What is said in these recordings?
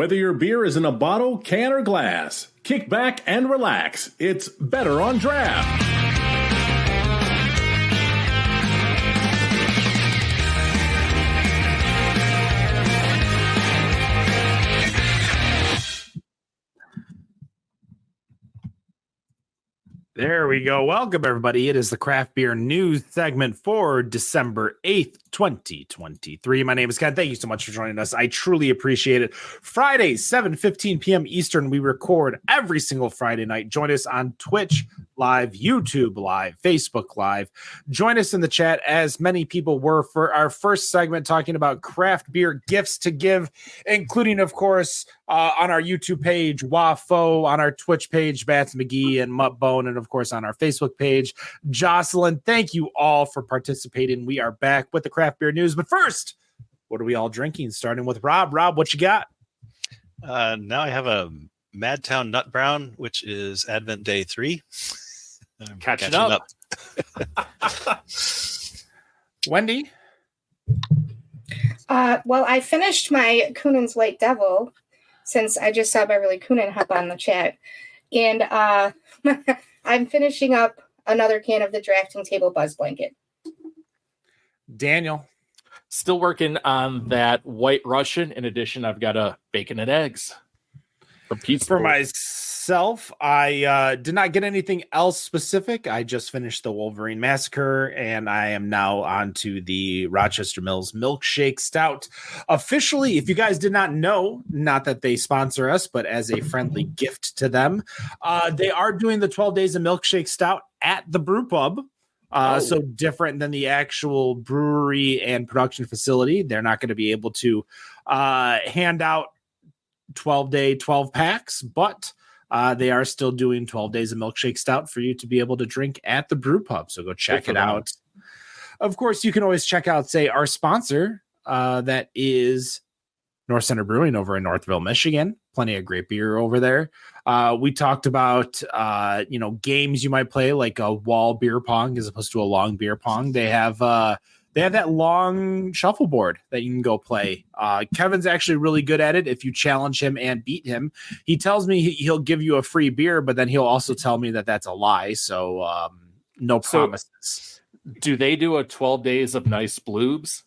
Whether your beer is in a bottle, can, or glass, kick back and relax. It's better on draft. There we go. Welcome, everybody. It is the Craft Beer News segment for December 8th, 2023. My name is Ken. Thank you so much for joining us. I truly appreciate it. Friday, 7:15 p.m. Eastern. We record every single Friday night. Join us on Twitch Live, YouTube Live, Facebook Live. Join us in the chat, as many people were for our first segment talking about craft beer gifts to give, including, of course, on our YouTube page, Wafo, on our Twitch page, Bats McGee and Muttbone, and of course on our Facebook page, Jocelyn. Thank you all for participating. We are back with the Craft Beer News. But first, what are we all drinking? Starting with Rob. Rob, what you got? Now I have a Madtown Nut Brown, which is Advent Day 3. I'm catching up. Wendy? Well, I finished my Kunin's White Devil, since I just saw Beverly Kunin hop on the chat. And I'm finishing up another can of the Drafting Table Buzz Blanket. Daniel? Still working on that White Russian. In addition, I've got a bacon and eggs. For myself, I did not get anything else specific. I just finished the Wolverine Massacre, and I am now on to the Rochester Mills Milkshake Stout. Officially, if you guys did not know, not that they sponsor us, but as a friendly gift to them, they are doing the 12 Days of Milkshake Stout at the Brew Pub. So different than the actual brewery and production facility. They're not going to be able to hand out 12-day 12 packs, but they are still doing 12 Days of Milkshake Stout for you to be able to drink at the Brew Pub. So go check it out. Of course, you can always check out, say, our sponsor, that is North Center Brewing over in Northville, Michigan. Plenty of great beer over there. We talked about, games you might play, like a wall beer pong as opposed to a long beer pong. They have that long shuffleboard that you can go play. Kevin's actually really good at it. If you challenge him and beat him, he tells me he'll give you a free beer, but then he'll also tell me that that's a lie. So no promises. Do they do a 12 Days of Nice Bloobs?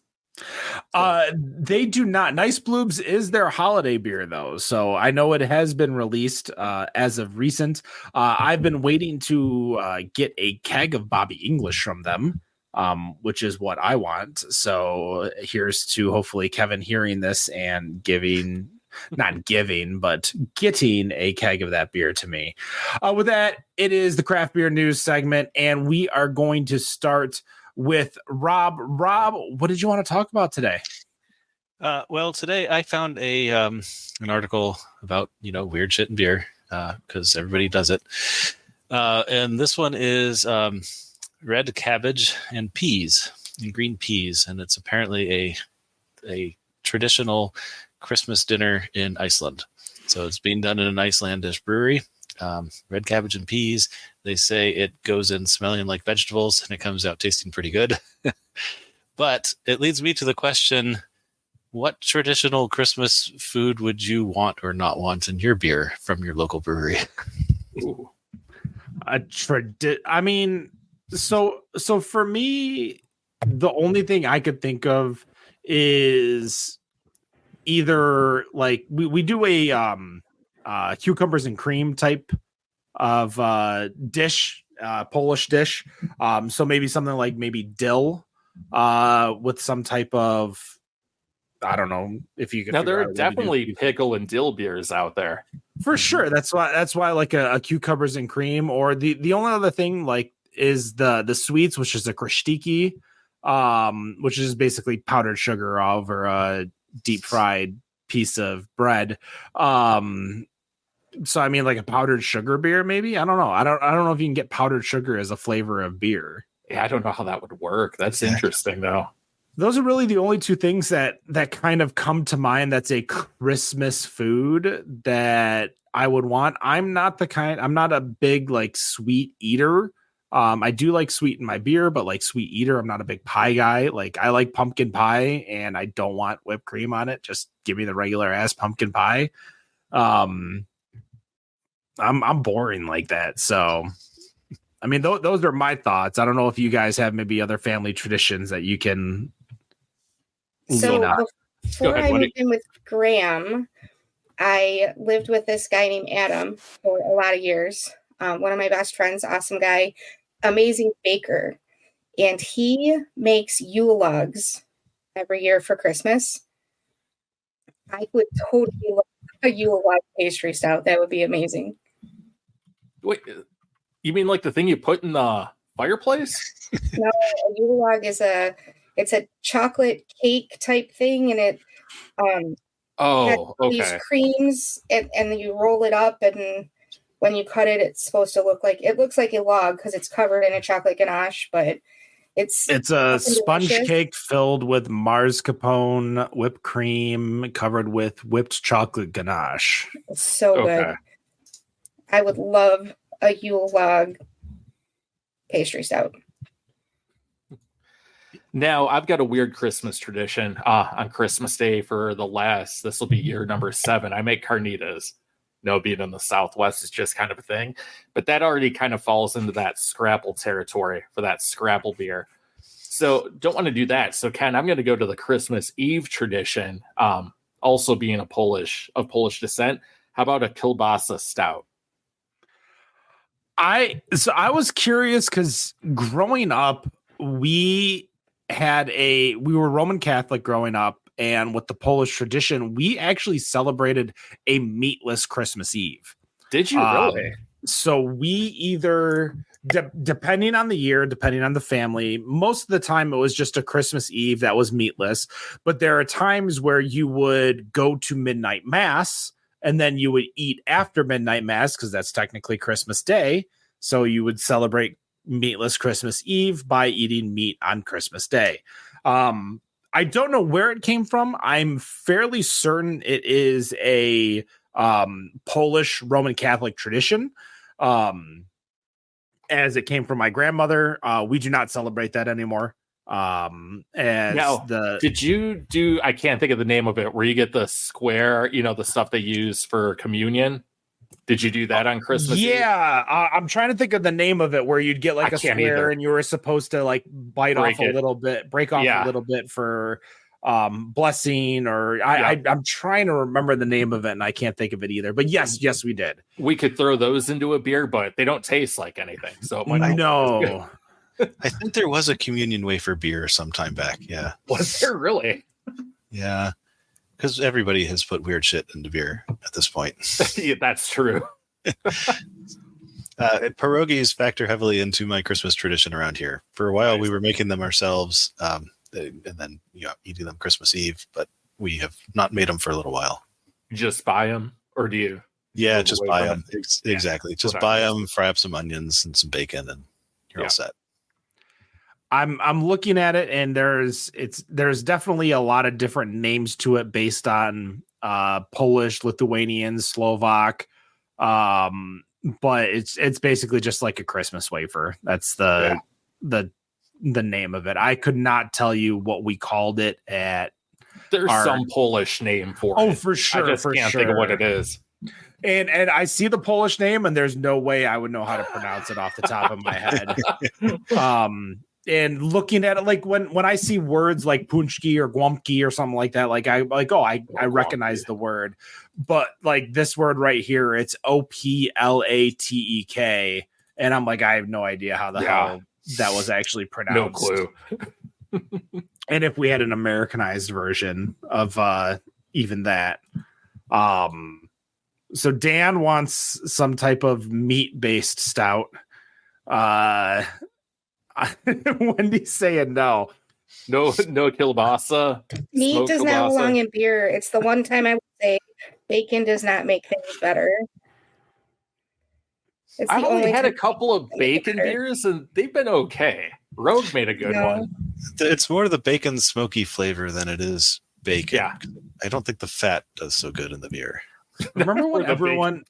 They do not. Nice Bloobs is their holiday beer, though. So I know it has been released as of recent. I've been waiting to get a keg of Bobby English from them. Which is what I want. So here's to hopefully Kevin hearing this and getting a keg of that beer to me. With that, it is the Craft Beer News segment, and we are going to start with Rob. Rob, what did you want to talk about today? Well, today I found an article about, weird shit in beer, because everybody does it. And this one is red cabbage and peas and green peas, and it's apparently a traditional Christmas dinner in Iceland. So it's being done in an Icelandish brewery. Red cabbage and peas. They say it goes in smelling like vegetables and it comes out tasting pretty good. But it leads me to the question: what traditional Christmas food would you want or not want in your beer from your local brewery? Ooh. So for me, the only thing I could think of is either like we do a cucumbers and cream type of dish, Polish dish. So maybe something like maybe dill with some type of, I don't know if you can. Now there are definitely pickle and dill beers out there for sure. That's why like a cucumbers and cream, or the only other thing like is the sweets, which is a krishtiki, which is basically powdered sugar over a deep fried piece of bread. So I mean, like a powdered sugar beer, maybe. I don't know. I don't know if you can get powdered sugar as a flavor of beer. Yeah, I don't know how that would work. That's interesting, though. Those are really the only two things that kind of come to mind. That's a Christmas food that I would want. I'm not a big like sweet eater. I do like sweet in my beer, but like sweet eater, I'm not a big pie guy. Like I like pumpkin pie and I don't want whipped cream on it. Just give me the regular ass pumpkin pie. I'm boring like that. So, I mean, those are my thoughts. I don't know if you guys have maybe other family traditions that you can. So before I moved in with Graham, I lived with this guy named Adam for a lot of years. One of my best friends, awesome guy, amazing baker. And he makes Yule logs every year for Christmas. I would totally love a Yule log pastry stout. That would be amazing. Wait, you mean like the thing you put in the fireplace? No, a Yule log is it's a chocolate cake type thing, and it these creams, and you roll it up, and when you cut it, it's supposed to looks like a log because it's covered in a chocolate ganache, but it's a sponge cake filled with mascarpone, whipped cream, covered with whipped chocolate ganache. It's so good. I would love a Yule log pastry stout. Now, I've got a weird Christmas tradition on Christmas Day this will be year number 7. I make carnitas. No, being in the Southwest is just kind of a thing. But that already kind of falls into that Scrapple territory for that Scrapple beer. So don't want to do that. So, Ken, I'm going to go to the Christmas Eve tradition, also being of Polish descent. How about a kielbasa stout? I was curious because growing up, we were Roman Catholic growing up, and with the Polish tradition, we actually celebrated a meatless Christmas Eve. Did you really? So we either, depending on the year, depending on the family, most of the time it was just a Christmas Eve that was meatless. But there are times where you would go to midnight mass and then you would eat after midnight mass because that's technically Christmas Day. So you would celebrate meatless Christmas Eve by eating meat on Christmas Day. I don't know where it came from. I'm fairly certain it is a Polish Roman Catholic tradition. As it came from my grandmother. We do not celebrate that anymore. Did you do, I can't think of the name of it, where you get the square, the stuff they use for communion? Did you do that on Christmas Eve? I'm trying to think of the name of it, where you'd get like a square and you were supposed to like break off a little bit for blessing, or I'm trying to remember the name of it and I can't think of it either. But yes, we did. We could throw those into a beer, but they don't taste like anything. So it might no. I think there was a communion wafer beer sometime back. Yeah. Was there really? Yeah. Because everybody has put weird shit into beer at this point. Yeah, that's true. Pierogies factor heavily into my Christmas tradition around here. For a while, we were making them ourselves, and then eating them Christmas Eve. But we have not made them for a little while. You just buy them, or do you? Yeah, just buy them. Exactly. Just buy them, fry up some onions and some bacon, and you're all set. I'm looking at it, and there's definitely a lot of different names to it based on Polish, Lithuanian, Slovak, but it's basically just like a Christmas wafer. That's the name of it. I could not tell you what we called it at. There's some Polish name for it. Oh, for sure. I just can't think of what it is. And I see the Polish name, and there's no way I would know how to pronounce it off the top of my head. And looking at it, like when I see words like punchki or guamki or something like that, I recognize the word, but like this word right here, it's OPLATEK, and I'm like, I have no idea how the hell that was actually pronounced. No clue. And if we had an Americanized version of even that, so Dan wants some type of meat-based stout. Wendy's saying no kielbasa. Meat does not belong in beer. It's the one time I would say bacon does not make things better. I've only had a couple of bacon beers and they've been okay. Rogue made a good one. It's more the bacon smoky flavor than it is bacon. Yeah. I don't think the fat does so good in the beer. Remember when everyone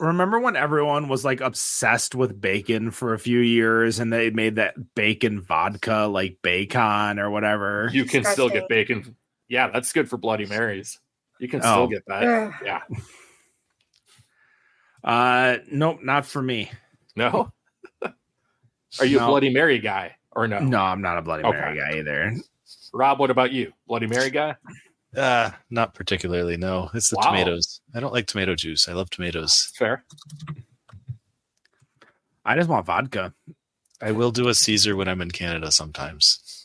Remember when everyone was like obsessed with bacon for a few years and they made that bacon vodka, like Bacon or whatever? You can still get bacon. Yeah, that's good for Bloody Marys. You can still get that. Yeah. Nope, not for me. No? Are you a Bloody Mary guy or no? No, I'm not a Bloody Mary guy either. Rob, what about you? Bloody Mary guy? Not particularly, no. It's the tomatoes. I don't like tomato juice. I love tomatoes. Fair. I just want vodka. I will do a Caesar when I'm in Canada sometimes.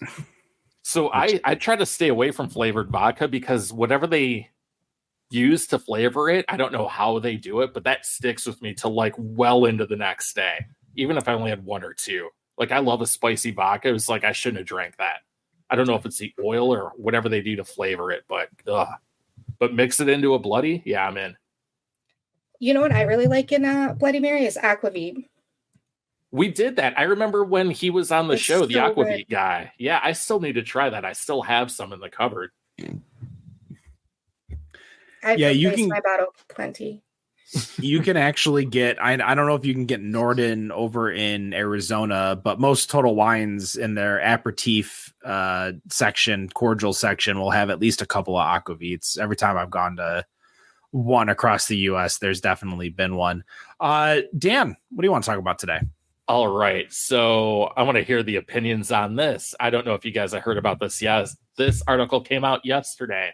So I try to stay away from flavored vodka because whatever they use to flavor it, I don't know how they do it, but that sticks with me till like well into the next day, even if I only had one or two. Like, I love a spicy vodka. It was like I shouldn't have drank that. I don't know if it's the oil or whatever they do to flavor it, but mix it into a bloody, yeah, I'm in. You know what I really like in Bloody Mary is aquavit. We did that. I remember when he was on the show, the aquavit good. guy. Yeah, I still need to try that. I still have some in the cupboard. I've replaced my bottle plenty. You can actually get, I don't know if you can get Norden over in Arizona, but most Total Wines in their aperitif section, cordial section, will have at least a couple of aquavits. Every time I've gone to one across the US, there's definitely been one. Dan, what do you want to talk about today? All right. So I want to hear the opinions on this. I don't know if you guys have heard about this. Yes, this article came out yesterday,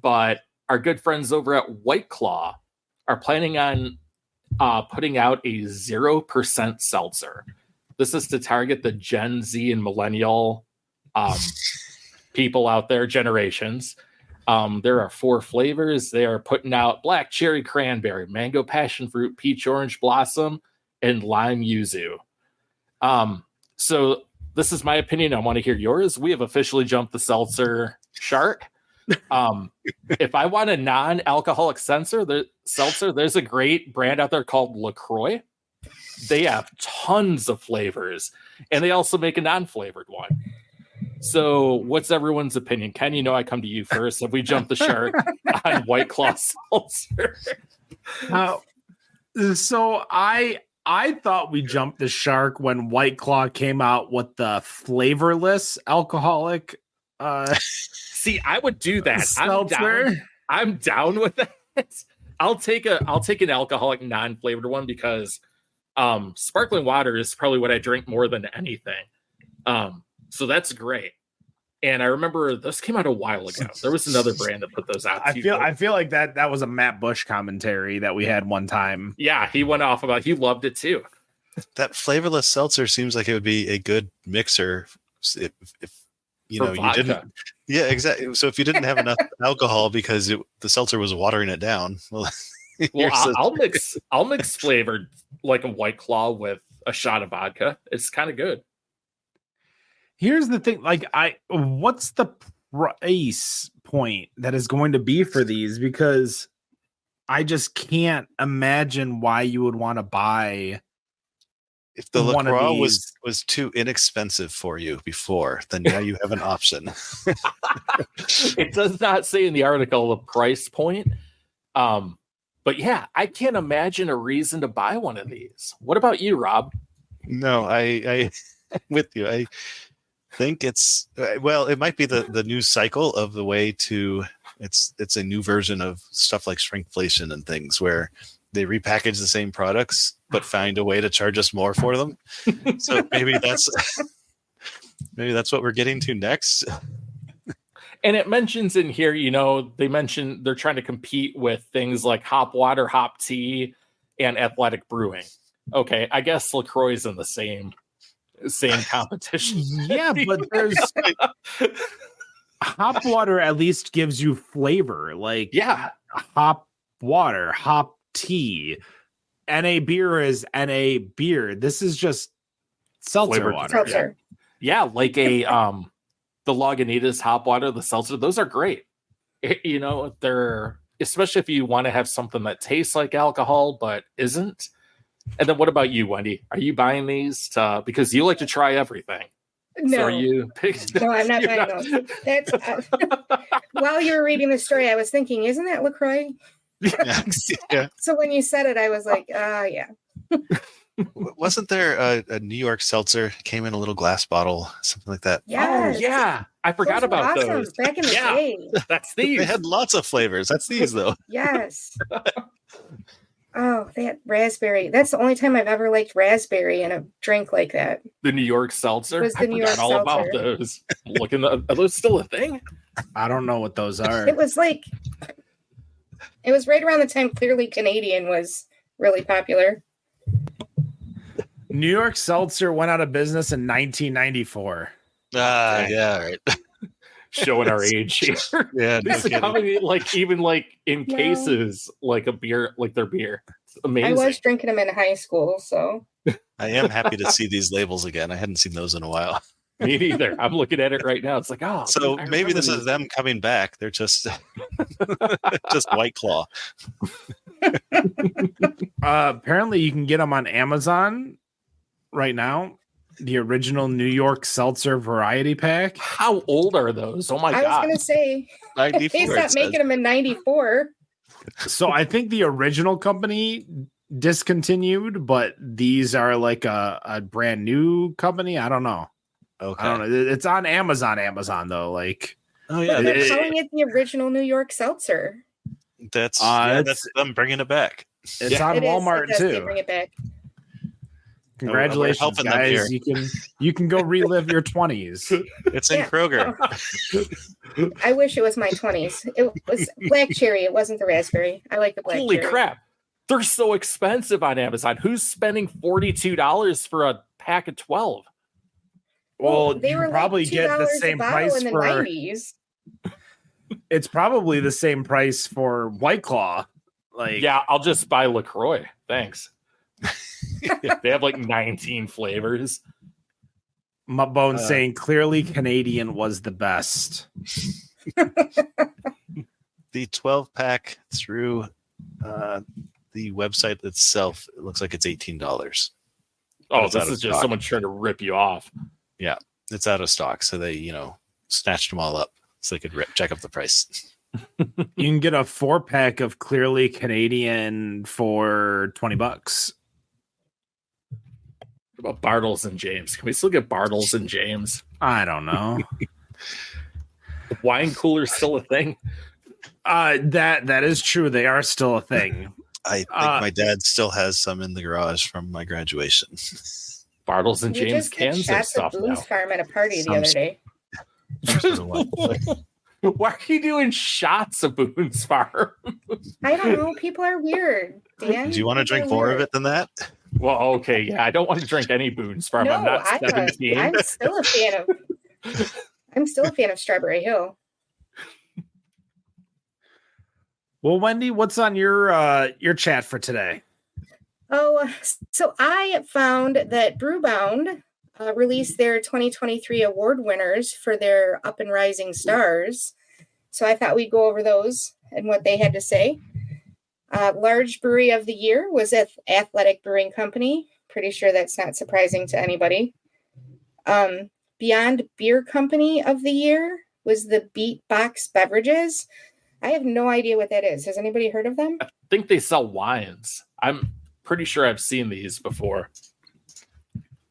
but our good friends over at White Claw are planning on putting out a 0% seltzer. This is to target the Gen Z and millennial people out there, generations. There are 4 flavors. They are putting out black cherry cranberry, mango passion fruit, peach orange blossom, and lime yuzu. So this is my opinion. I want to hear yours. We have officially jumped the seltzer shark. If I want a non-alcoholic seltzer, there's a great brand out there called LaCroix. They have tons of flavors, and they also make a non-flavored one. So what's everyone's opinion? Ken, you know I come to you first. Have we jumped the shark on White Claw seltzer? So I thought we jumped the shark when White Claw came out with the flavorless alcoholic See, I would do that. Seltzer. I'm down with that. I'll take an alcoholic non-flavored one because sparkling water is probably what I drink more than anything. So that's great. And I remember this came out a while ago. There was another brand that put those out. I feel like that was a Matt Bush commentary that we had one time. Yeah, he went off about he loved it too. That flavorless seltzer seems like it would be a good mixer if you know you didn't. Yeah, exactly. So if you didn't have enough alcohol because the seltzer was watering it down, I'll mix flavored like a White Claw with a shot of vodka. It's kind of good. Here's the thing, what's the price point that is going to be for these? Because I just can't imagine why you would want to buy. If the LaCroix was too inexpensive for you before, then now you have an option. It does not say in the article the price point. But yeah, I can't imagine a reason to buy one of these. What about you, Rob? No, I with you. I think it's it might be the new cycle of the way to it's a new version of stuff like shrinkflation and things where they repackage the same products but find a way to charge us more for them. So maybe that's what we're getting to next. And it mentions in here, they mention they're trying to compete with things like hop water, hop tea, and athletic brewing. Okay, I guess LaCroix is in the same competition. Yeah, but there's hop water at least gives you flavor. Hop water, hop tea. NA beer is NA beer. This is just seltzer water. Seltzer. Yeah, like the Lagunitas hop water, the seltzer, those are great. They're, especially if you want to have something that tastes like alcohol but isn't. And then what about you, Wendy? Are you buying these because you like to try everything? No. So are you No, I'm not buying those. That's while you were reading the story, I was thinking, isn't that LaCroix? Yeah. So when you said it, I was like, yeah. Wasn't there a New York Seltzer came in a little glass bottle, something like that? Yes. Oh, yeah. I forgot Those were about awesome those. back in the Yeah. day. That's They these. had lots of flavors. That's these though. Yes. Oh, they had raspberry. That's the only time I've ever liked raspberry in a drink like that. The New York Seltzer. Was the New York all about Seltzer. those. Looking, are those still a thing? I don't know what those are. It was right around the time Clearly Canadian was really popular. New York Seltzer went out of business in 1994. Yeah, right. Showing our age here. Yeah, no This is kidding. coming in, even in Yeah. cases like a beer, like their beer. It's amazing. I was drinking them in high school, so I am happy to see these labels again. I hadn't seen those in a while. Me neither. I'm looking at it right now. It's like, oh, So I maybe remember this is these. them coming back. They're just just White Claw. Apparently, you can get them on Amazon right now. The original New York Seltzer variety pack. How old are those? Oh my I was god! going to say, 94, they it stopped says. making them in 94. So I think the original company discontinued, but these are like a brand new company. I don't know. Okay. I don't know. It's on Amazon though. Like, Oh yeah, But they're it- calling it the original New York Seltzer. that's it's- that's them bringing it back. it's on It is. Walmart It does. They too. bring it back. Congratulations, helping them guys! here. You can go relive your 20s. It's in Yeah. Kroger. I wish it was my 20s. It was black cherry. It wasn't the raspberry. I like the black Holy cherry. crap! They're so expensive on Amazon. Who's spending $42 for a pack of 12? Well, they you were can probably like get the $2 a same bottle price in the for. 90s. It's probably the same price for White Claw. Like, Yeah, I'll just buy LaCroix. Thanks. They have like 19 flavors. Mudbone saying clearly Canadian was the best. The 12 pack through the website itself, it looks like it's $18. Oh, it's out this of is just stock. someone trying to rip you off. It's out of stock, so they snatched them all up so they could jack up the price. You can get a 4-pack of clearly Canadian for $20. What about Bartles and James? Can we still get Bartles and James? I don't know. The wine cooler's still a thing. That is true. They are still a thing. I think my dad still has some in the garage from my graduation. Bartles and You James just did cans of shots of stuff now. Boone's Farm at a party Some the other day. Why are you doing shots of Boone's Farm? I don't know. People are weird, Dan. Do you want to People drink are more of weird. it than that? Well, okay, yeah. I don't want to drink any Boone's Farm. No, I'm not 17. I'm still a fan of. I'm still a fan of Strawberry Hill. Well, Wendy, what's on your chat for today? Oh, so I found that Brewbound released their 2023 award winners for their Up and Rising Stars. So I thought we'd go over those and what they had to say. Large Brewery of the Year was at Athletic Brewing Company. Pretty sure that's not surprising to anybody. Beyond Beer Company of the Year was the Beatbox Beverages. I have no idea what that is. Has anybody heard of them? I think they sell wines. I'm pretty sure I've seen these before.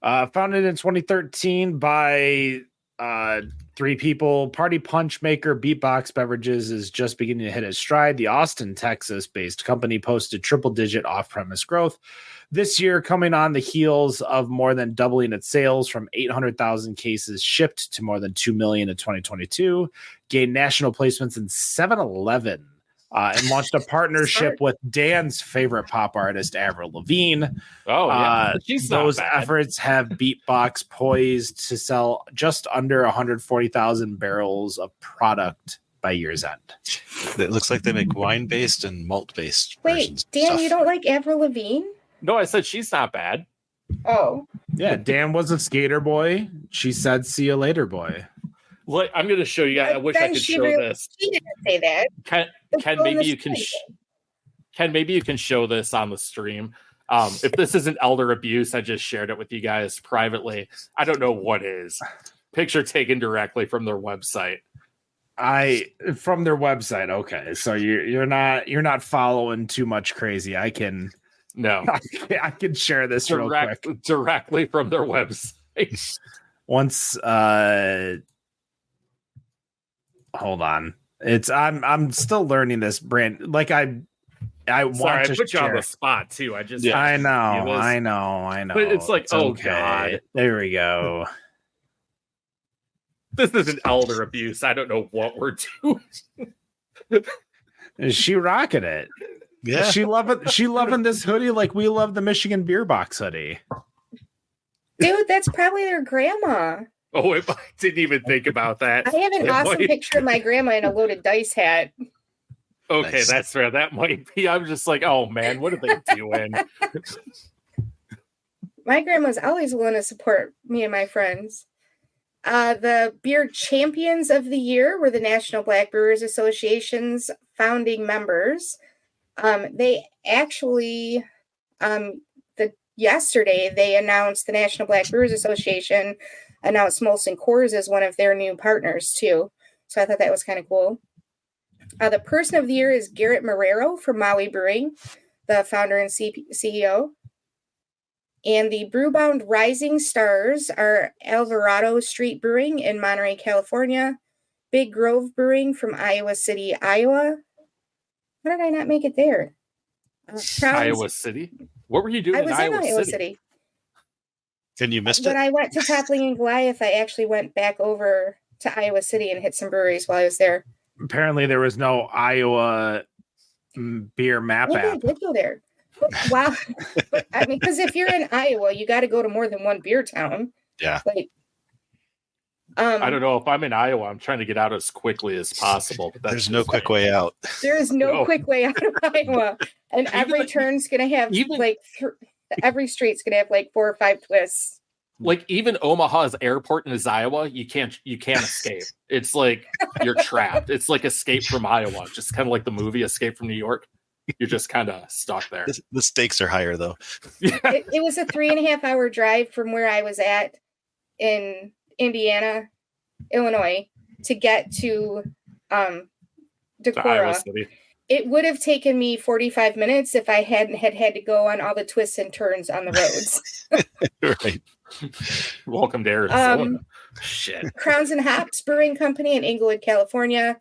Founded in 2013 by 3 people. Party Punch maker Beatbox Beverages is just beginning to hit its stride. The Austin, Texas-based company posted triple-digit off-premise growth this year, coming on the heels of more than doubling its sales from 800,000 cases shipped to more than 2 million in 2022. Gained national placements in 7-Eleven. And launched a partnership with Dan's favorite pop artist, Avril Lavigne. Oh, yeah. She's not Those bad. efforts have Beatbox poised to sell just under 140,000 barrels of product by year's end. It looks like they make wine-based and malt-based Wait, versions. of Dan, stuff. you don't like Avril Lavigne? No, I said she's not bad. Oh, Yeah, Dan was a skater boy. She said, "See you later, boy." Look, I'm going to show you guys. I wish I Then could she show really- this. she didn't say that. Ken, It's Ken, still maybe in you the can. stream. Ken, maybe you can show this on the stream. If this isn't elder abuse, I just shared it with you guys privately. I don't know what is. Picture taken directly from their website. From their website. Okay, so you're not following too much crazy. I can share this real quick directly from their website. Once hold on. I'm still learning this brand. Like I want to put share. You on the spot too. I know. But it's like, God. There we go. This isn't elder abuse. I don't know what we're doing. Is she rocking it? Yeah. She loving this hoodie like we love the Michigan Beer Box hoodie. Dude, that's probably their grandma. Oh, I didn't even think about that. I have an awesome picture of my grandma in a loaded dice hat. Okay, Nice. That's fair. That might be. I'm just like, oh man, what are they doing? My grandma's always willing to support me and my friends. The beer champions of the year were the National Black Brewers Association's founding members. They actually, yesterday, they announced the National Black Brewers Association announced Molson Coors as one of their new partners, too. So I thought that was kind of cool. The person of the year is Garrett Marrero from Maui Brewing, the founder and CEO. And the Brewbound Rising Stars are Alvarado Street Brewing in Monterey, California, Big Grove Brewing from Iowa City, Iowa. How did I not make it there? Iowa City? What were you doing in Iowa City? And you missed When it? I went to Toppling and Goliath, I actually went back over to Iowa City and hit some breweries while I was there. Apparently there was no Iowa beer map Maybe I app. did go there. Wow. I mean, because if you're in Iowa, you got to go to more than one beer town. Yeah. Like, I don't know. If I'm in Iowa, I'm trying to get out as quickly as possible. But There's no quick way out. There is no quick way out of Iowa. And every turn's going to have every street's going to have like 4 or 5 twists. Like even Omaha's airport in Iowa, you can't escape. It's like you're trapped. It's like Escape from Iowa, just kind of like the movie Escape from New York. You're just kind of stuck there. The stakes are higher though. It was a 3.5 hour drive from where I was at in Indiana, Illinois, to get to Decorah. It would have taken me 45 minutes if I hadn't had to go on all the twists and turns on the roads. Right. Welcome to Arizona. Shit. Crowns and Hops Brewing Company in Inglewood, California.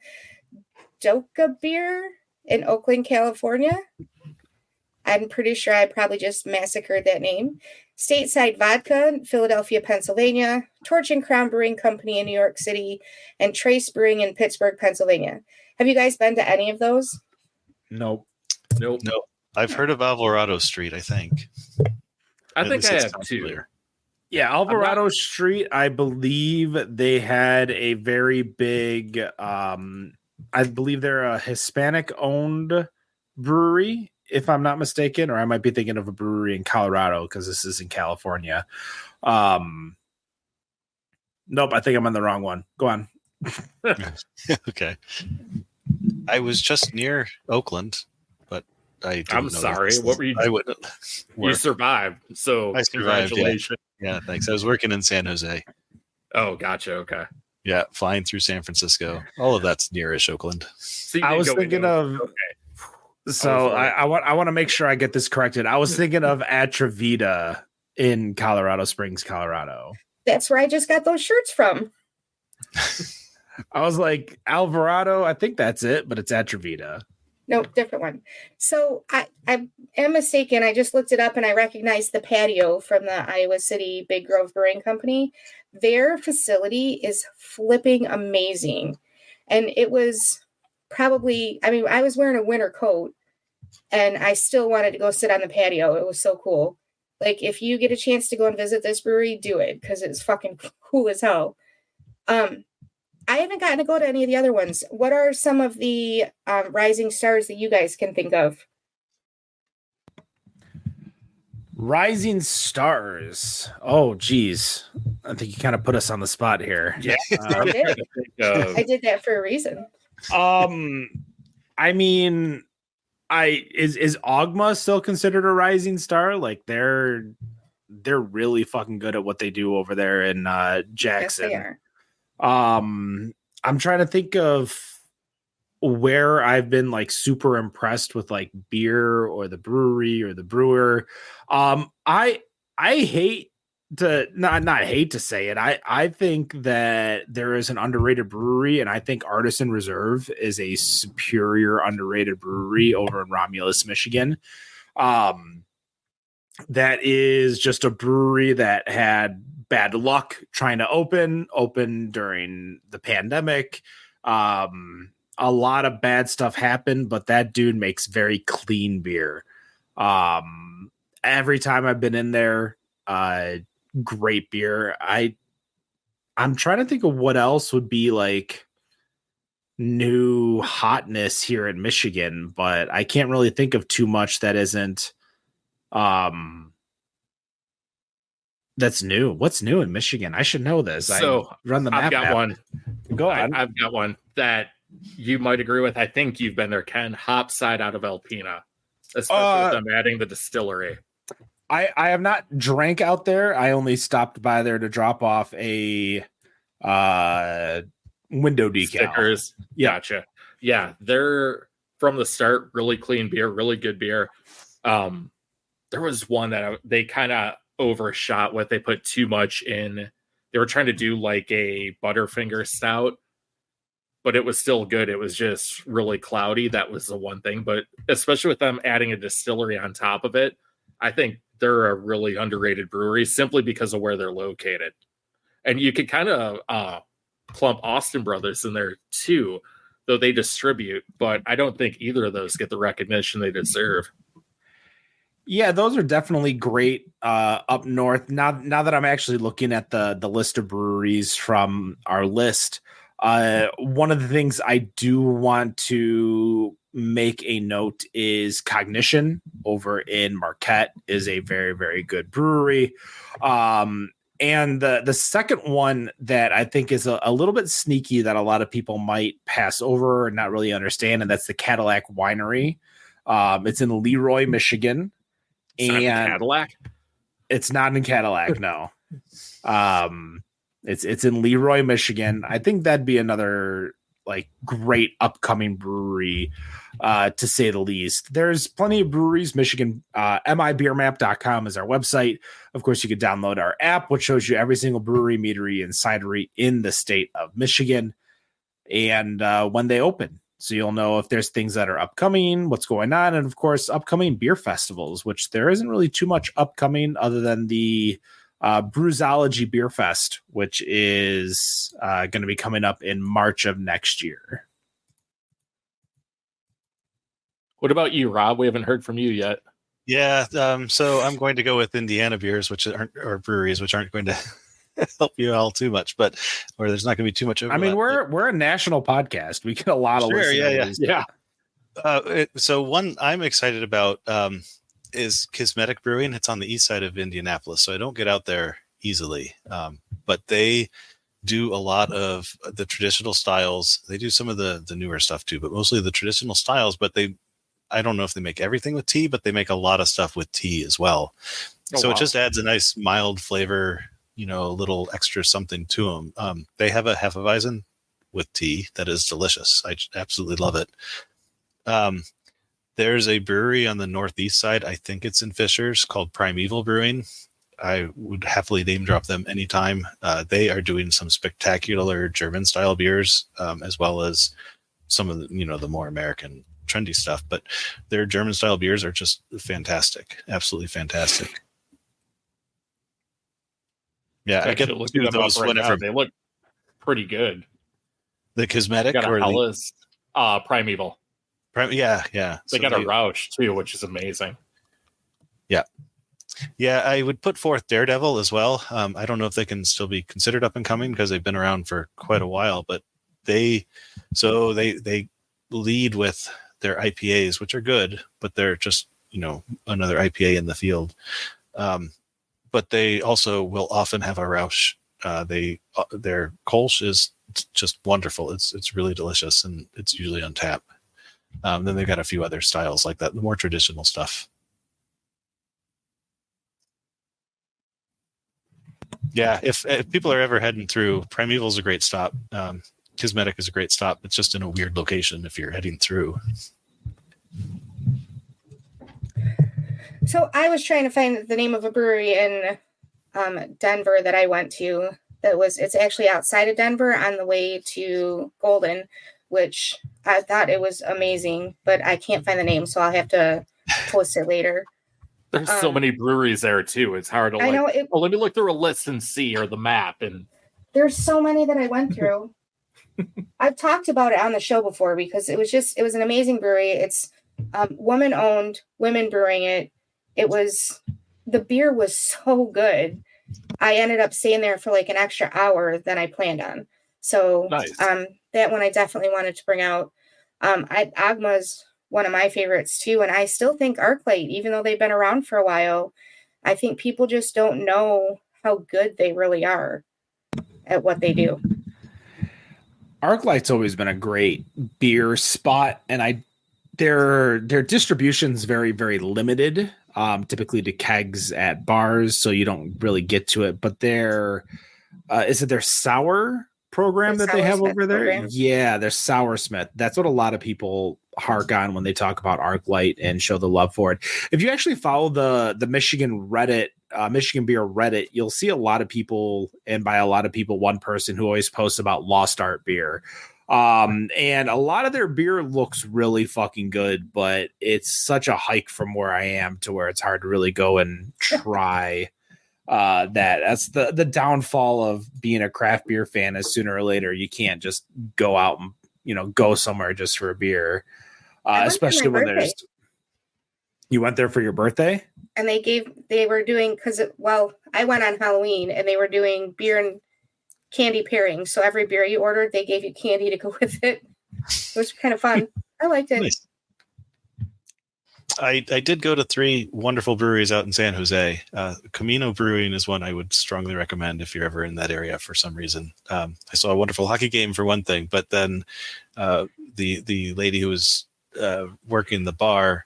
Doka Beer in Oakland, California. I'm pretty sure I probably just massacred that name. Stateside Vodka in Philadelphia, Pennsylvania. Torch and Crown Brewing Company in New York City. And Trace Brewing in Pittsburgh, Pennsylvania. Have you guys been to any of those? Nope. No. I've heard of Alvarado Street, I think. I think I have too. Familiar. Yeah, Alvarado Street, I believe they had a very big I believe they're a Hispanic owned brewery, if I'm not mistaken, or I might be thinking of a brewery in Colorado because this is in California. Nope, I think I'm on the wrong one. Go on. Okay. I was just near Oakland, but I'm sorry. What were you doing? I wouldn't. You survived. So I survived, congratulations. Yeah, thanks. I was working in San Jose. Oh, gotcha. Okay. Yeah, flying through San Francisco. All of that's nearish Oakland. So I was thinking of. Okay. So I want to make sure I get this corrected. I was thinking of Atrevida in Colorado Springs, Colorado. That's where I just got those shirts from. I was like, Alvarado, I think that's it, but it's Atrevida. No, different one. So I am mistaken. I just looked it up and I recognized the patio from the Iowa City Big Grove Brewing Company. Their facility is flipping amazing. And it was probably, I mean, I was wearing a winter coat and I still wanted to go sit on the patio. It was so cool. Like, if you get a chance to go and visit this brewery, do it because it's fucking cool as hell. I haven't gotten to go to any of the other ones. What are some of the rising stars that you guys can think of? Rising stars. Oh, geez. I think you kind of put us on the spot here. Yeah. I did. I did that for a reason. I mean, is Ogma still considered a rising star? Like they're really fucking good at what they do over there in Jackson. Yes, they are. I'm trying to think of where I've been like super impressed with like beer or the brewery or the brewer. I hate to not hate to say it. I think that there is an underrated brewery, and I think Artisan Reserve is a superior underrated brewery over in Romulus, Michigan. That is just a brewery that had bad luck trying to open during the pandemic. A lot of bad stuff happened, but that dude makes very clean beer. Every time I've been in there, great beer. I'm trying to think of what else would be like new hotness here in Michigan, but I can't really think of too much that isn't that's new. What's new in Michigan? I should know this. So I run the map. I've got app. one. Go on. I've got one that you might agree with. I think you've been there, Ken. Hopside out of Alpena, especially with them adding the distillery. I have not drank out there. I only stopped by there to drop off a window decal. Stickers. Yeah. Gotcha. Yeah, they're from the start really clean beer, really good beer. There was one that they kind of overshot with. They put too much in. They were trying to do like a Butterfinger stout, but it was still good. It was just really cloudy. That was the one thing. But especially with them adding a distillery on top of it, I think they're a really underrated brewery simply because of where they're located. And you could kind of clump Austin Brothers in there too, though they distribute. But I don't think either of those get the recognition they deserve. Yeah, those are definitely great up north. Now that I'm actually looking at the list of breweries from our list, one of the things I do want to make a note is Cognition over in Marquette is a very, very good brewery. And the second one that I think is a little bit sneaky that a lot of people might pass over and not really understand, and that's the Cadillac Winery. It's in Leroy, Michigan. It's not in Cadillac? It's not in Cadillac, no. It's in Leroy, Michigan. I think that'd be another like great upcoming brewery, to say the least. There's plenty of breweries. Michigan, mibeermap.com is our website. Of course, you could download our app, which shows you every single brewery, meadery, and cidery in the state of Michigan and when they open. So you'll know if there's things that are upcoming, what's going on, and of course, upcoming beer festivals, which there isn't really too much upcoming other than the Brewsology Beer Fest, which is going to be coming up in March of next year. What about you, Rob? We haven't heard from you yet. Yeah, so I'm going to go with Indiana beers, which aren't, or breweries, which aren't going to help you all too much, but or there's not going to be too much overlap. I mean, we're a national podcast. We get a lot of listeners. Yeah. So one I'm excited about is Kismetic Brewing. It's on the east side of Indianapolis, so I don't get out there easily. But they do a lot of the traditional styles. They do some of the newer stuff too, but mostly the traditional styles. But I don't know if they make everything with tea, but they make a lot of stuff with tea as well. So wow. It just adds a nice mild flavor, a little extra something to them. They have a Hefeweizen with tea that is delicious. I absolutely love it. There's a brewery on the northeast side. I think it's in Fishers called Primeval Brewing. I would happily name drop them anytime. They are doing some spectacular German style beers, as well as some of the, the more American trendy stuff, but their German style beers are just fantastic. Absolutely fantastic. Yeah, I get looking at those right now. They look pretty good. The Kismetic or Hellas, Primeval. Yeah. They got a Rausch too, which is amazing. Yeah, I would put forth Daredevil as well. I don't know if they can still be considered up and coming because they've been around for quite a while, but they lead with their IPAs, which are good, but they're just, another IPA in the field. But they also will often have a Rausch. Their Kolsch is just wonderful. It's really delicious, and it's usually on tap. Then they've got a few other styles like that, the more traditional stuff. Yeah, if people are ever heading through, Primeval's a great stop. Kismatic is a great stop. It's just in a weird location if you're heading through. So I was trying to find the name of a brewery in Denver that I went to. It's actually outside of Denver on the way to Golden, which I thought it was amazing, but I can't find the name, so I'll have to post it later. There's so many breweries there too. It's hard to let me look through a list and see, or the map. And there's so many that I went through. I've talked about it on the show before because it was an amazing brewery. It's woman owned, women brewing it. The beer was so good. I ended up staying there for like an extra hour than I planned on. So nice. That one I definitely wanted to bring out. Agma's one of my favorites too. And I still think Arclight, even though they've been around for a while, I think people just don't know how good they really are at what they do. Arclight's always been a great beer spot, and their distribution's very, very limited, typically to kegs at bars, so you don't really get to it. But their sour program that they have over there? Program. Yeah, their Soursmith. That's what a lot of people hark on when they talk about Arclight and show the love for it. If you actually follow the Michigan Reddit, Michigan Beer Reddit, you'll see a lot of people, and by a lot of people, one person who always posts about Lost Art beer. And a lot of their beer looks really fucking good, but it's such a hike from where I am to where it's hard to really go and try that. That's the downfall of being a craft beer fan, is sooner or later you can't just go out and go somewhere just for a beer, especially when there's. You went there for your birthday? And they were doing, I went on Halloween and they were doing beer and candy pairing. So every beer you ordered, they gave you candy to go with it. It was kind of fun. I liked it. Nice. I did go to 3 wonderful breweries out in San Jose. Camino Brewing is one I would strongly recommend if you're ever in that area for some reason. I saw a wonderful hockey game for one thing, but then the lady who was working the bar,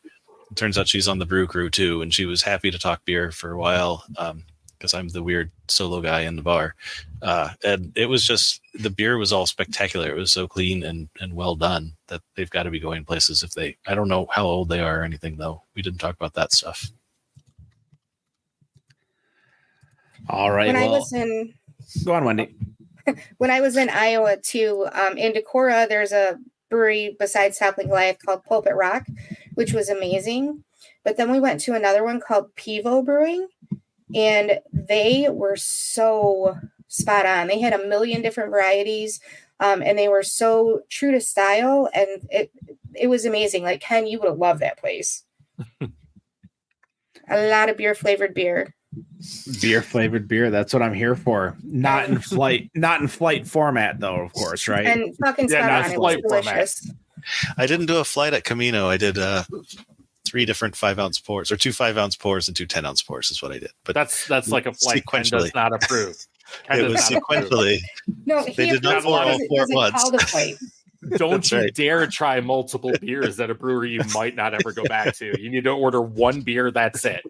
it turns out she's on the brew crew too, and she was happy to talk beer for a while because I'm the weird solo guy in the bar. And it was just, the beer was all spectacular. It was so clean and well done that they've got to be going places I don't know how old they are or anything though. We didn't talk about that stuff. All right. Go on, Wendy. When I was in Iowa too, in Decorah, there's a brewery besides Toppling Goliath called Pulpit Rock, which was amazing. But then we went to another one called Pivo Brewing, and they were so spot on. They had a million different varieties, and they were so true to style, and it was amazing. Like, Ken, you would have loved that place. A lot of beer-flavored beer. Beer-flavored beer, that's what I'm here for. Not in flight format, though, of course, right? And fucking spot on. It was delicious. I didn't do a flight at Camino. I did 3 different 5-ounce pours, or 2 5-ounce pours and 2 10-ounce pours is what I did. But that's like a flight Ken does not approve. It was sequentially. No, they did not pour all 4 at once. Don't you dare try multiple beers at a brewery you might not ever go back to. You need to order one beer, that's it.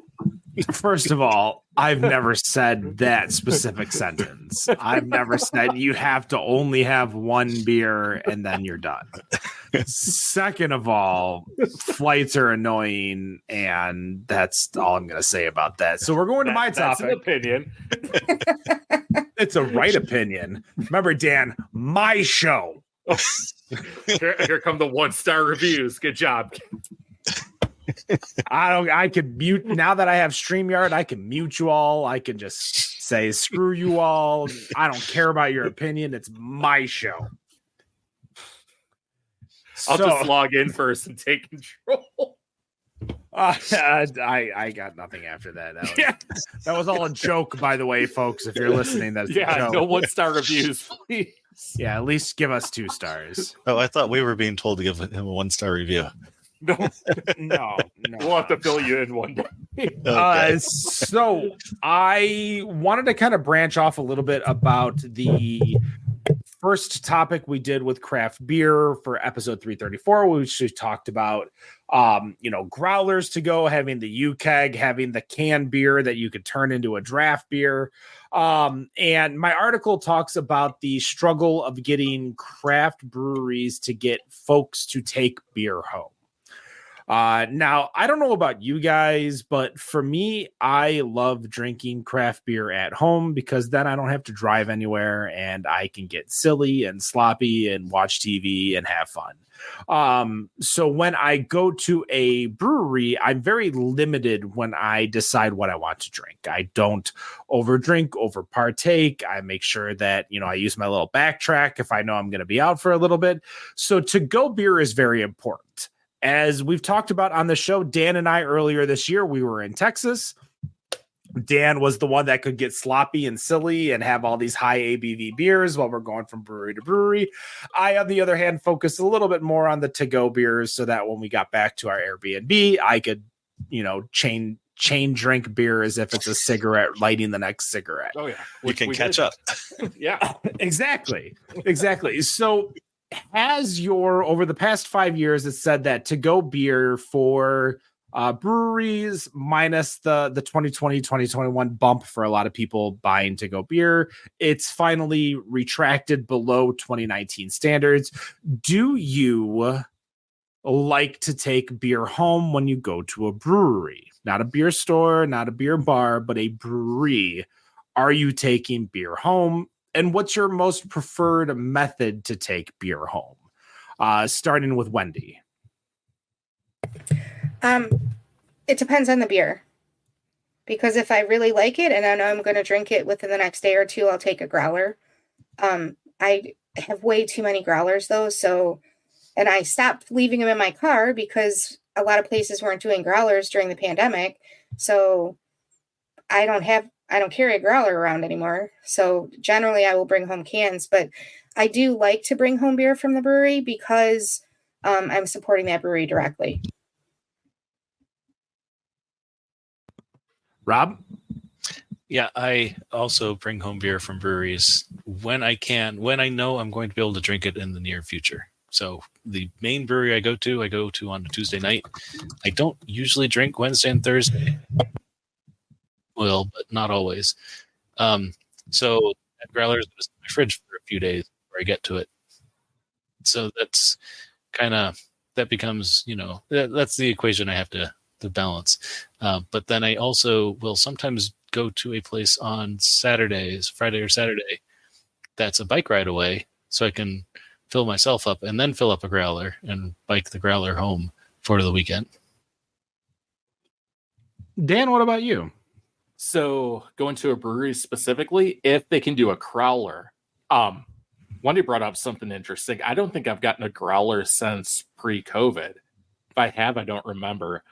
First of all, I've never said that specific sentence. I've never said you have to only have one beer and then you're done. Second of all, flights are annoying, and that's all I'm going to say about that. So we're going to my topic. That's an opinion. It's a right opinion. Remember, Dan, my show. Here come the 1-star reviews. Good job. I could mute now that I have StreamYard. I can mute you all. I can just say screw you all. I don't care about your opinion. It's my show. I'll just log in first and take control. I got nothing after that. That was all a joke, by the way, folks. If you're listening, that's no 1-star reviews, please. Yeah, at least give us 2 stars. Oh, I thought we were being told to give him a 1-star review. No. We'll have to fill you in one day. Okay. So I wanted to kind of branch off a little bit about the first topic we did with craft beer for episode 334, which we talked about, growlers to go, having the U-Keg, having the canned beer that you could turn into a draft beer. And my article talks about the struggle of getting craft breweries to get folks to take beer home. Now, I don't know about you guys, but for me, I love drinking craft beer at home because then I don't have to drive anywhere and I can get silly and sloppy and watch TV and have fun. So when I go to a brewery, I'm very limited when I decide what I want to drink. I don't overdrink, over partake. I make sure that, I use my little backtrack if I know I'm going to be out for a little bit. So to-go beer is very important. As we've talked about on the show, Dan and I earlier this year, we were in Texas. Dan was the one that could get sloppy and silly and have all these high ABV beers while we're going from brewery to brewery. I, on the other hand, focused a little bit more on the to-go beers so that when we got back to our Airbnb, I could, chain drink beer as if it's a cigarette lighting the next cigarette. Oh, yeah. You can catch up. Yeah. Exactly. So over the past 5 years, it's said that to-go beer for breweries minus the 2020, 2021 bump for a lot of people buying to-go beer, it's finally retracted below 2019 standards. Do you like to take beer home when you go to a brewery? Not a beer store, not a beer bar, but a brewery. Are you taking beer home? And what's your most preferred method to take beer home? Starting with Wendy. It depends on the beer. Because if I really like it and I know I'm going to drink it within the next day or two, I'll take a growler. I have way too many growlers though. And I stopped leaving them in my car because a lot of places weren't doing growlers during the pandemic. So I don't carry a growler around anymore. So generally I will bring home cans, but I do like to bring home beer from the brewery because I'm supporting that brewery directly. Rob? Yeah, I also bring home beer from breweries when I can, when I know I'm going to be able to drink it in the near future. So the main brewery I go to on a Tuesday night. I don't usually drink Wednesday and Thursday. Well, but not always. So that growler is in my fridge for a few days before I get to it. So that's that becomes, that's the equation I have to balance. But then I also will sometimes go to a place on Saturdays, Friday or Saturday, that's a bike ride away, so I can fill myself up and then fill up a growler and bike the growler home for the weekend. Dan, what about you? So going to a brewery specifically, if they can do a growler, Wendy brought up something interesting. I don't think I've gotten a growler since pre-COVID. If I have, I don't remember.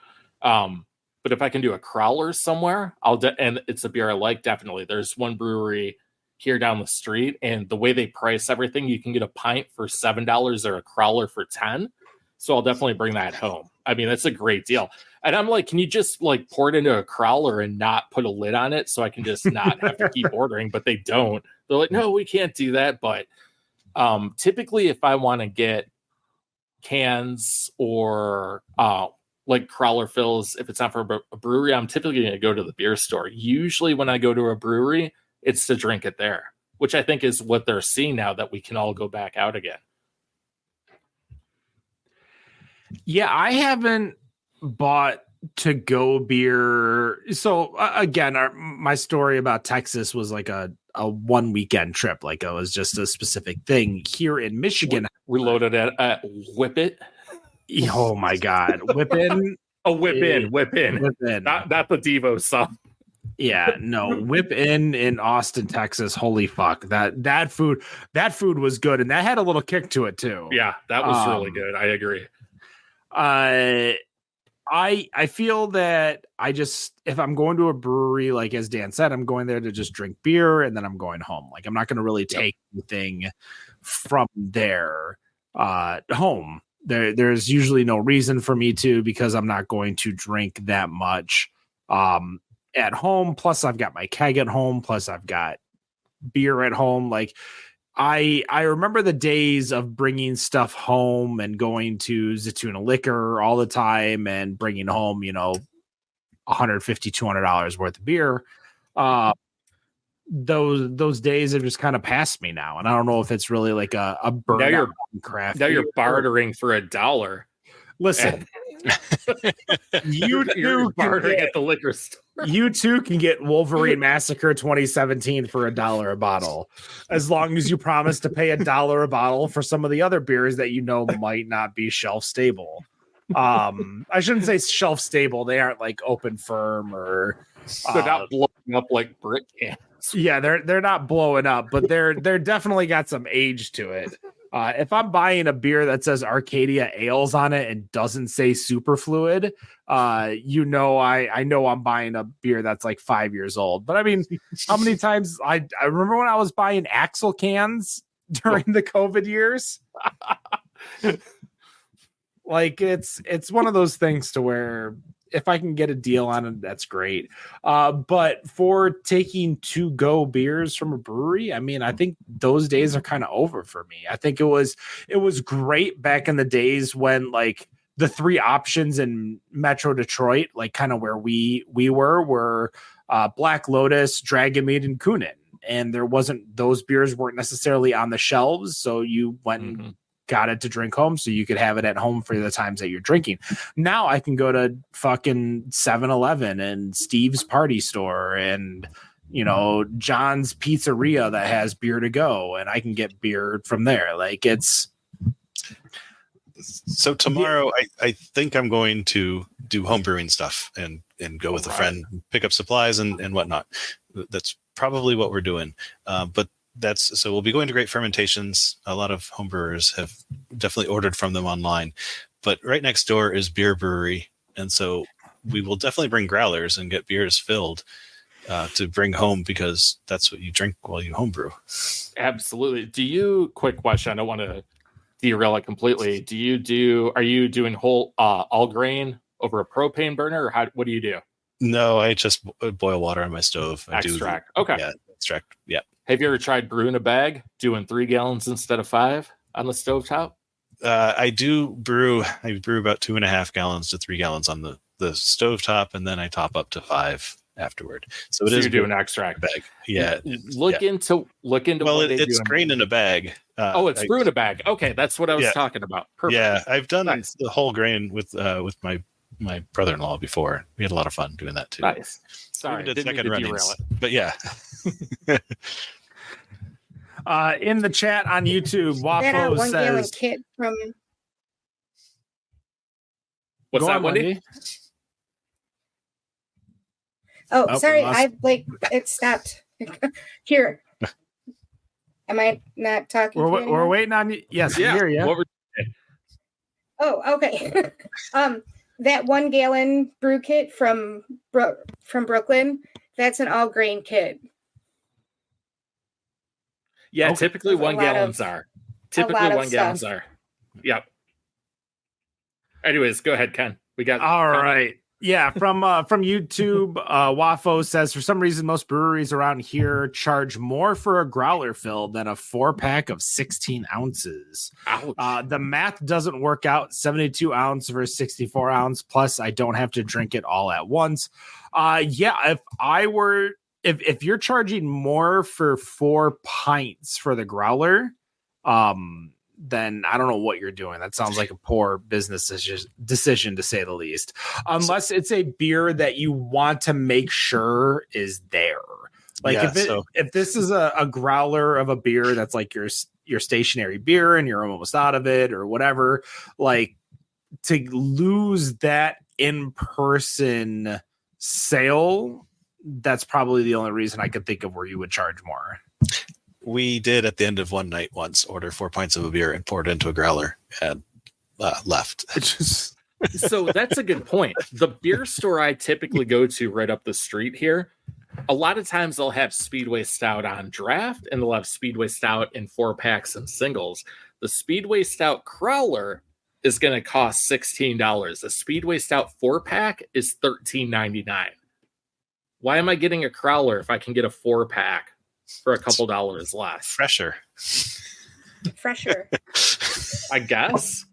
But if I can do a growler somewhere, and it's a beer I like, definitely. There's one brewery here down the street, and the way they price everything, you can get a pint for $7 or a growler for $10. So I'll definitely bring that home. I mean, that's a great deal. And I'm like, can you just pour it into a growler and not put a lid on it so I can just not have to keep ordering? But they don't. They're like, no, we can't do that. But typically, if I want to get cans or growler fills, if it's not for a brewery, I'm typically going to go to the beer store. Usually when I go to a brewery, it's to drink it there, which I think is what they're seeing now that we can all go back out again. Yeah, I haven't bought to-go beer. So again, my story about Texas was like a one weekend trip. Like it was just a specific thing. Here in Michigan, we loaded at Whip It. Oh my God. Whip in. Oh, Whip in. Not the Devo song. Yeah, no, Whip in Austin, Texas. Holy fuck. That food was good. And that had a little kick to it too. Yeah, that was really good. I agree. I feel that if I'm going to a brewery, like as Dan said, I'm going there to just drink beer and then I'm going home. Like I'm not going to really take anything from there home. There's usually no reason for me to, because I'm not going to drink that much at home. Plus I've got my keg at home. Plus I've got beer at home. Like I remember the days of bringing stuff home and going to Zatouna Liquor all the time and bringing home, $150, $200 worth of beer. Those days have just kind of passed me now, and I don't know if it's really like a burn craft. Now you're bartering for $1. Listen, you're bartering at the liquor store. You too can get Wolverine Massacre 2017 for $1 a bottle, as long as you promise to pay $1 a bottle for some of the other beers that might not be shelf stable. I shouldn't say shelf stable; they aren't like open firm or they're not blowing up like brick cans. Yeah, they're not blowing up, but they're definitely got some age to it. If I'm buying a beer that says Arcadia Ales on it and doesn't say Superfluid, I know I'm buying a beer that's like 5 years old. But I mean, how many times I remember when I was buying Axle cans during the COVID years? Like it's one of those things to where if I can get a deal on it, that's great. But for taking to-go beers from a brewery, I mean, I think those days are kind of over for me. I think it was great back in the days when like the three options in Metro Detroit, like kind of where we were Black Lotus, Dragon Mead, and Kunin. And those beers weren't necessarily on the shelves. So you went and got it to drink home so you could have it at home for the times that you're drinking. Now I can go to fucking 7-Eleven and Steve's Party Store and John's Pizzeria that has beer to go, and I can get beer from there. Like it's so tomorrow I think I'm going to do home brewing stuff and go with a friend, pick up supplies and whatnot. That's probably what we're doing. But so we'll be going to Great Fermentations. A lot of homebrewers have definitely ordered from them online, but right next door is Beer Brewery. And so we will definitely bring growlers and get beers filled to bring home, because that's what you drink while you homebrew. Absolutely. Quick question. I don't want to derail it completely. Are you doing whole all grain over a propane burner, or what do you do? No, I just boil water on my stove. Extract. Okay. Yeah, extract. Yeah. Have you ever tried brewing a bag, doing 3 gallons instead of 5 on the stovetop? I do brew. I brew about 2.5 gallons to 3 gallons on the stovetop, and then I top up to 5 afterward. So it is you're doing extract bag. Yeah. Look into. Well, it's grain in a bag. It's brewing a bag. Okay, that's what I was talking about. Perfect. Yeah, I've done the whole grain with my brother-in-law before. We had a lot of fun doing that too. Nice. Sorry, did second runnings, but yeah. In the chat on YouTube, Waffle says, gallon kit from. What's that, Wendy? Oh, sorry. It stopped. Here. Am I not talking? We're waiting on you. Yes, we hear you. Oh, okay. That 1 gallon brew kit from Brooklyn, that's an all grain kit. Yeah, typically 1 gallons are. Yep. Anyways, go ahead, Ken. We got all right. Yeah, from YouTube, Wafo says, for some reason, most breweries around here charge more for a growler fill than a 4-pack of 16 ounces. The math doesn't work out. 72 ounce versus 64 ounce. Plus, I don't have to drink it all at once. If you're charging more for 4 pints for the growler, then I don't know what you're doing. That sounds like a poor business decision, to say the least. Unless it's a beer that you want to make sure is there. Like if this is a growler of a beer that's like your stationary beer and you're almost out of it or whatever, like to lose that in-person sale, that's probably the only reason I could think of where you would charge more. We did at the end of one night once order 4 pints of a beer and pour it into a growler and left. So that's a good point. The beer store I typically go to right up the street here, a lot of times they'll have Speedway Stout on draft and they'll have Speedway Stout in 4-packs and singles. The Speedway Stout Crowler is going to cost $16. The Speedway Stout 4-pack is $13.99. Why am I getting a Crowler if I can get a 4-pack for a couple dollars less. Fresher. I guess.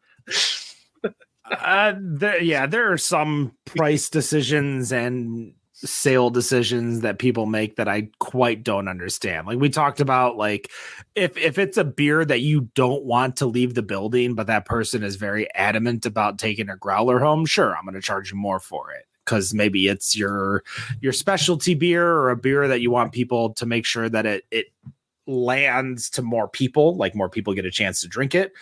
There are some price decisions and sale decisions that people make that I quite don't understand. Like we talked about, like if it's a beer that you don't want to leave the building, but that person is very adamant about taking a growler home, sure, I'm going to charge you more for it. Because maybe it's your specialty beer or a beer that you want people to make sure that it lands to more people, like more people get a chance to drink it.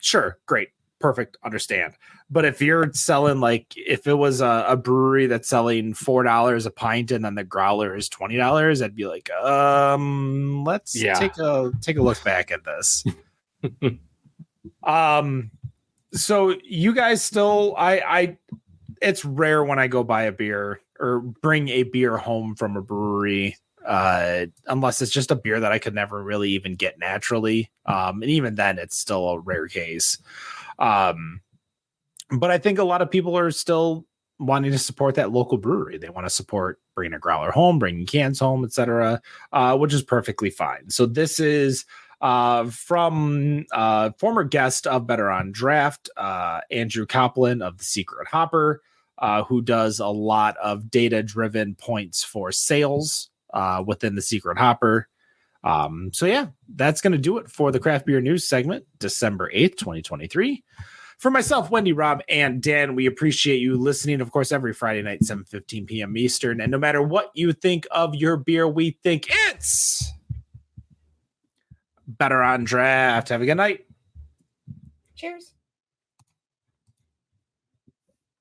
Sure, great, perfect, understand. But if you're selling, like if it was a brewery that's selling $4 a pint and then the growler is $20, I'd be like, let's take a look back at this. So you guys still, it's rare when I go buy a beer or bring a beer home from a brewery, unless it's just a beer that I could never really even get naturally. And even then, it's still a rare case. But I think a lot of people are still wanting to support that local brewery. They want to support bringing a growler home, bringing cans home, etc., which is perfectly fine. So this is from former guest of Better on Draft, Andrew Copland of the Secret Hopper, who does a lot of data-driven points for sales within the Secret Hopper. So yeah, that's going to do it for the Craft Beer News segment, December 8th, 2023. For myself, Wendy, Rob, and Dan, we appreciate you listening, of course, every Friday night, 7:15 p.m. Eastern. And no matter what you think of your beer, we think it's Better on Draft. Have a good night. Cheers.